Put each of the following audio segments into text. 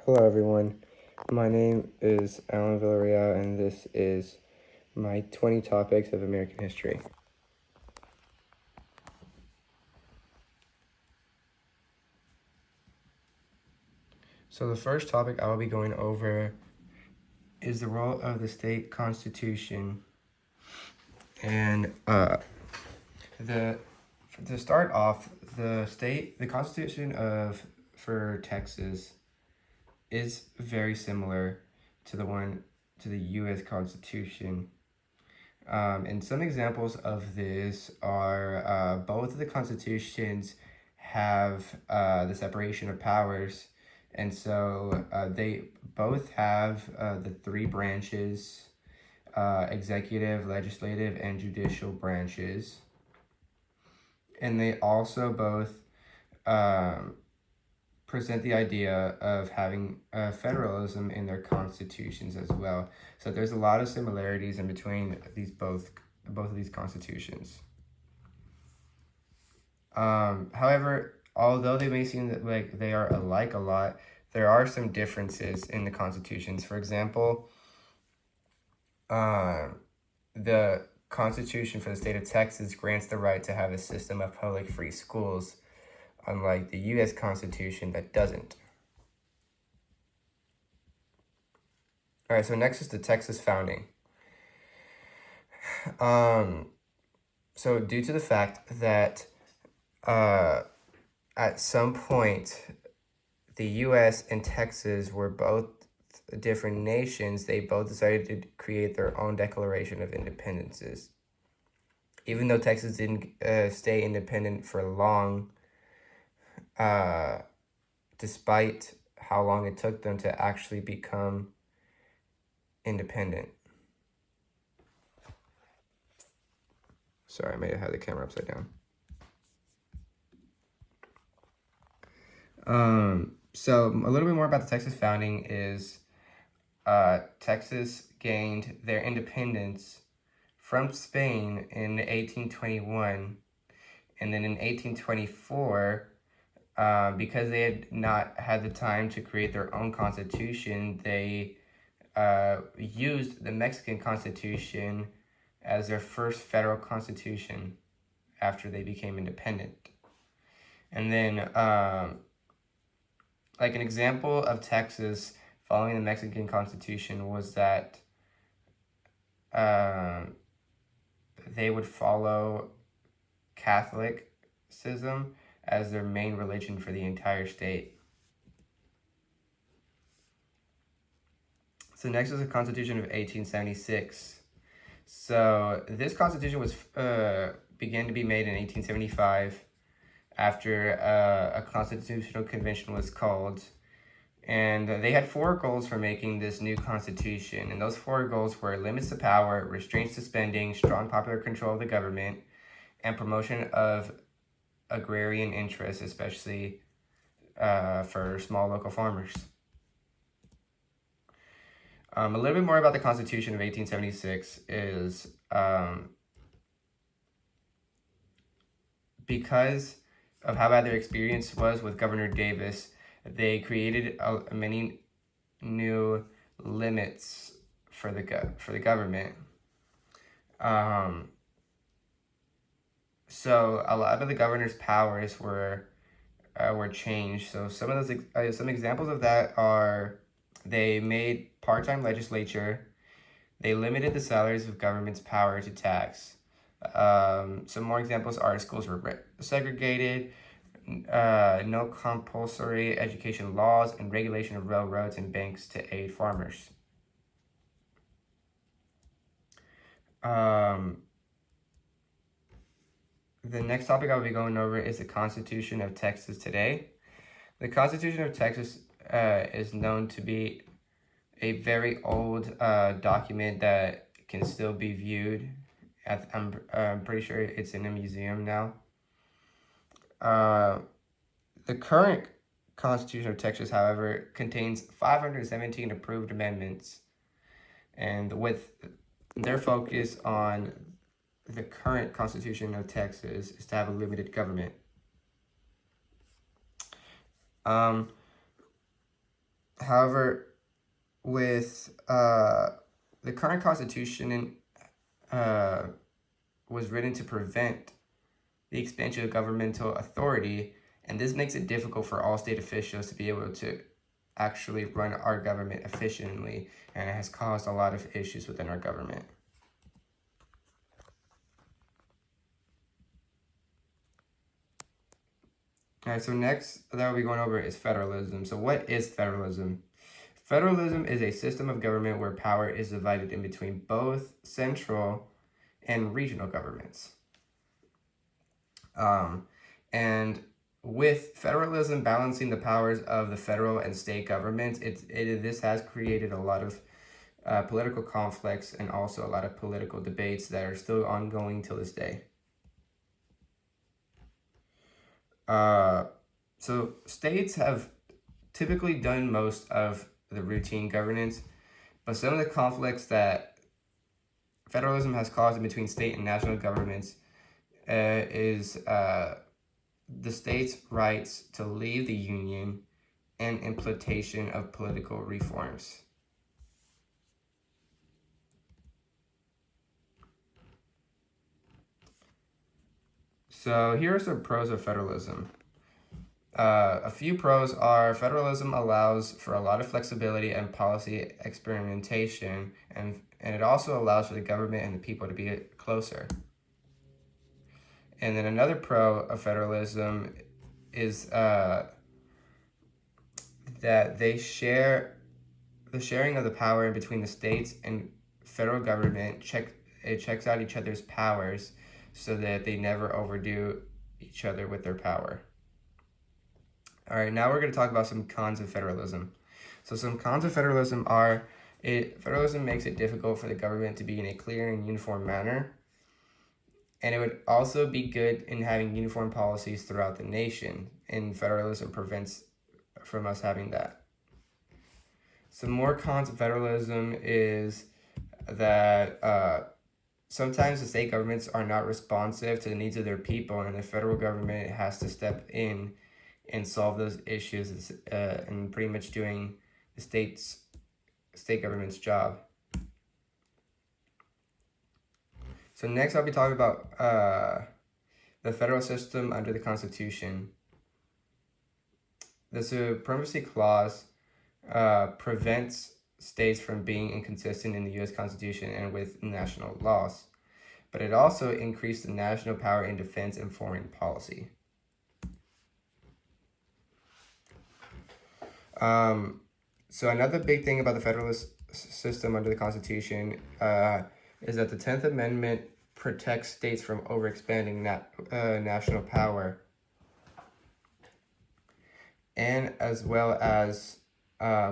Hello everyone, my name is Alan Villarreal and this is my 20 topics of American history. So the first topic I will be going over is the role of the state constitution. And to start off, the constitution for Texas is very similar to the U.S. Constitution. And some examples of this are both of the constitutions have the separation of powers, and so they both have the three branches: executive, legislative, and judicial branches. And they also both present the idea of having federalism in their constitutions as well. So there's a lot of similarities in between both of these constitutions. However, although they may seem like they are alike a lot, there are some differences in the constitutions. For example, the Constitution for the state of Texas grants the right to have a system of public free schools, unlike the U.S. Constitution that doesn't. All right, so next is the Texas founding. So due to the fact that at some point the U.S. and Texas were both different nations, they both decided to create their own Declaration of Independences. Even though Texas didn't stay independent for long, despite how long it took them to actually become independent. Sorry, I may have had the camera upside down. So a little bit more about the Texas founding is Texas gained their independence from Spain in 1821, and then in 1824, because they had not had the time to create their own constitution, they used the Mexican Constitution as their first federal constitution after they became independent. And then, like an example of Texas following the Mexican Constitution was that they would follow Catholicism as their main religion for the entire state. So next is the Constitution of 1876. So this constitution was began to be made in 1875 after a constitutional convention was called. And they had 4 goals for making this new constitution. And those 4 goals were limits to power, restraints to spending, strong popular control of the government, and promotion of agrarian interests, especially for small local farmers. A little bit more about the Constitution of 1876 is because of how bad their experience was with Governor Davis, they created many new limits for the government. So a lot of the governor's powers were changed. So some of those some examples of that are they made part-time legislature. They limited the salaries of government's power to tax. Some more examples are schools were segregated, no compulsory education laws, and regulation of railroads and banks to aid farmers. The next topic I'll be going over is the Constitution of Texas today. The Constitution of Texas is known to be a very old document that can still be viewed. I'm pretty sure it's in a museum now. The current Constitution of Texas, however, contains 517 approved amendments, and with their focus on the current Constitution of Texas is to have a limited government. However, with the current constitution was written to prevent the expansion of governmental authority, and this makes it difficult for all state officials to be able to actually run our government efficiently, and it has caused a lot of issues within our government. All right, so next that we'll be going over is federalism. So what is federalism? Federalism is a system of government where power is divided in between both central and regional governments. And with federalism balancing the powers of the federal and state governments, this has created a lot of political conflicts and also a lot of political debates that are still ongoing till this day. So states have typically done most of the routine governance, but some of the conflicts that federalism has caused in between state and national governments is the states' rights to leave the union and implementation of political reforms. So here are some pros of federalism. A few pros are federalism allows for a lot of flexibility and policy experimentation, and it also allows for the government and the people to be closer. And then another pro of federalism is that the sharing of the power in between the states and federal government checks out each other's powers so that they never overdo each other with their power. All right, now we're going to talk about some cons of federalism. So some cons of federalism are federalism makes it difficult for the government to be in a clear and uniform manner. And it would also be good in having uniform policies throughout the nation, and federalism prevents from us having that. Some more cons of federalism is that sometimes the state governments are not responsive to the needs of their people, and the federal government has to step in and solve those issues and pretty much doing the state government's job. So next I'll be talking about the federal system under the Constitution. The Supremacy Clause prevents states from being inconsistent in the U.S. Constitution and with national laws, but it also increased the national power in defense and foreign policy. So another big thing about the federalist system under the Constitution is that the 10th Amendment protects states from overexpanding national power, and as well as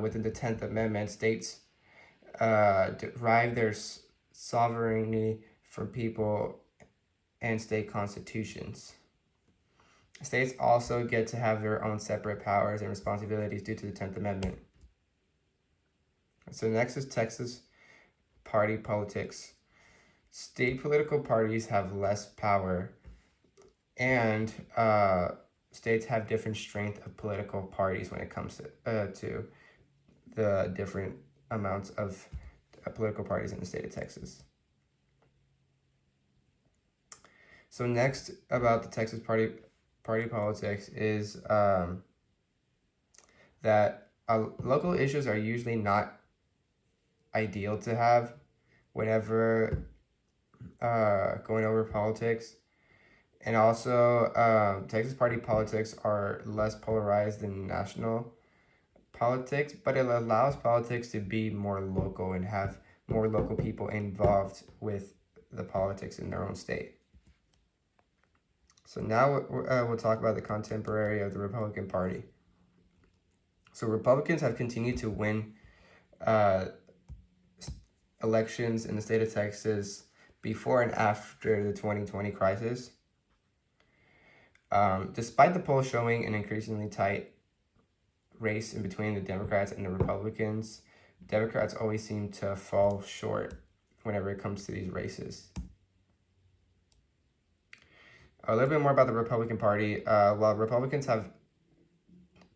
within the 10th Amendment, states derive their sovereignty from people and state constitutions. States also get to have their own separate powers and responsibilities due to the 10th Amendment. So next is Texas party politics. State political parties have less power, and states have different strength of political parties when it comes to the different amounts of political parties in the state of Texas. So next about the Texas party politics is that local issues are usually not ideal to have whenever going over politics. And also Texas party politics are less polarized than national politics, but it allows politics to be more local and have more local people involved with the politics in their own state. So now we'll talk about the contemporary of the Republican Party. So Republicans have continued to win elections in the state of Texas before and after the 2020 crisis. Despite the polls showing an increasingly tight race in between the Democrats and the Republicans, Democrats always seem to fall short whenever it comes to these races. A little bit more about the Republican Party. While Republicans have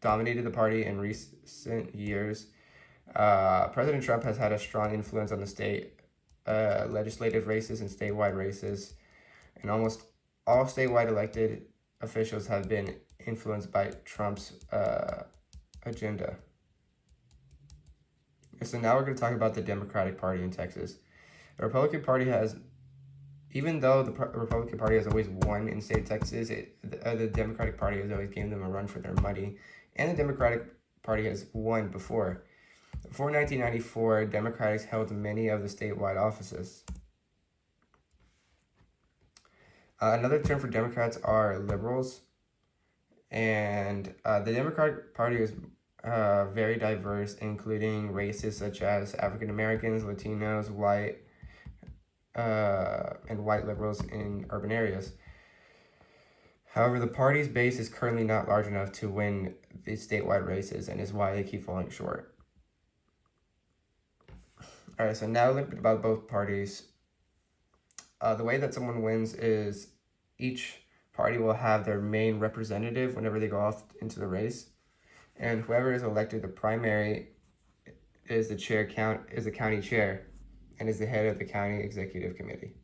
dominated the party in recent years. President Trump has had a strong influence on the state legislative races and statewide races, and almost all statewide elected officials have been influenced by Trump's agenda. So now we're going to talk about the Democratic Party in Texas. The Republican Party has, even though the Republican Party has always won in state of Texas, the Democratic Party has always given them a run for their money, and the Democratic Party has won before. Before 1994, Democrats held many of the statewide offices. Another term for Democrats are liberals, and the Democratic Party is very diverse, including races such as African Americans, Latinos, white, and white liberals in urban areas. However, the party's base is currently not large enough to win the statewide races, and is why they keep falling short. All right, so now a little bit about both parties. The way that someone wins is each party will have their main representative whenever they go off into the race, and whoever is elected the primary is the county chair, and is the head of the county executive committee.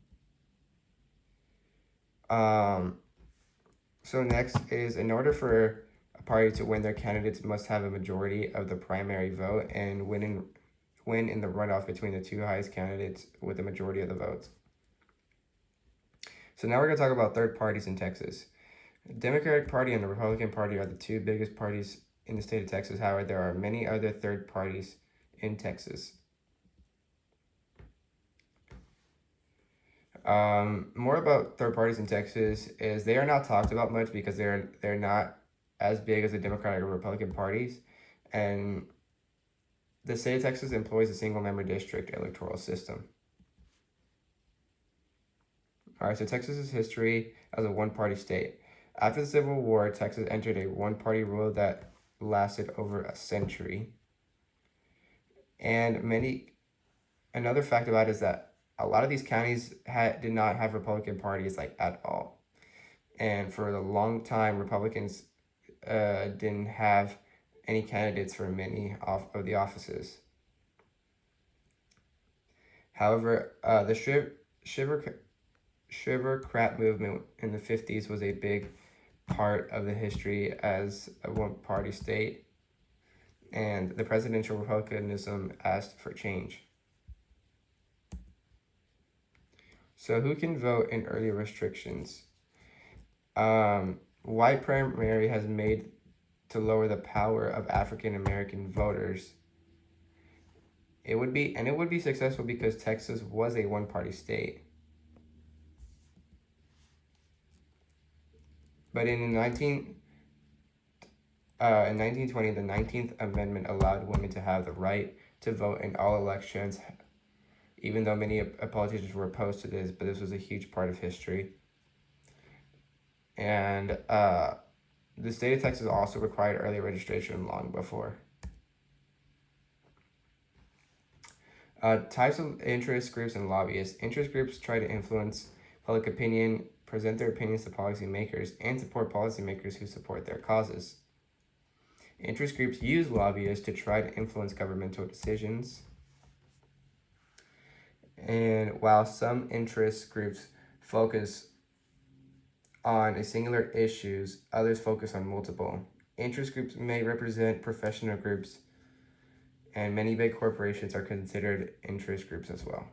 So next is, in order for a party to win, their candidates must have a majority of the primary vote and win in the runoff between the two highest candidates with the majority of the votes. So now we're going to talk about third parties in Texas. The Democratic Party and the Republican Party are the two biggest parties in the state of Texas. However, there are many other third parties in Texas. More about third parties in Texas is they are not talked about much because they're not as big as the Democratic or Republican parties, and the state of Texas employs a single-member district electoral system. All right, so Texas's history as a one-party state. After the Civil War, Texas entered a one-party rule that lasted over a century. And another fact about it is that a lot of these counties did not have Republican parties at all. And for a long time, Republicans didn't have any candidates for many of the offices. However, the Shivercrat movement in the 50s was a big part of the history as a one-party state, and the presidential republicanism asked for change. So who can vote in early restrictions? White primary has made to lower the power of African American voters. It would be successful because Texas was a one-party state. But in 1920, the 19th Amendment allowed women to have the right to vote in all elections, even though many politicians were opposed to this, but this was a huge part of history. And the state of Texas also required early registration long before. Types of interest groups and lobbyists. Interest groups try to influence public opinion, present their opinions to policymakers, and support policymakers who support their causes. Interest groups use lobbyists to try to influence governmental decisions. And while some interest groups focus on a singular issues, others focus on multiple. Interest groups may represent professional groups, and many big corporations are considered interest groups as well.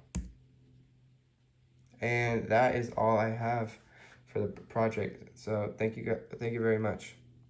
And that is all I have for the project. So thank you very much.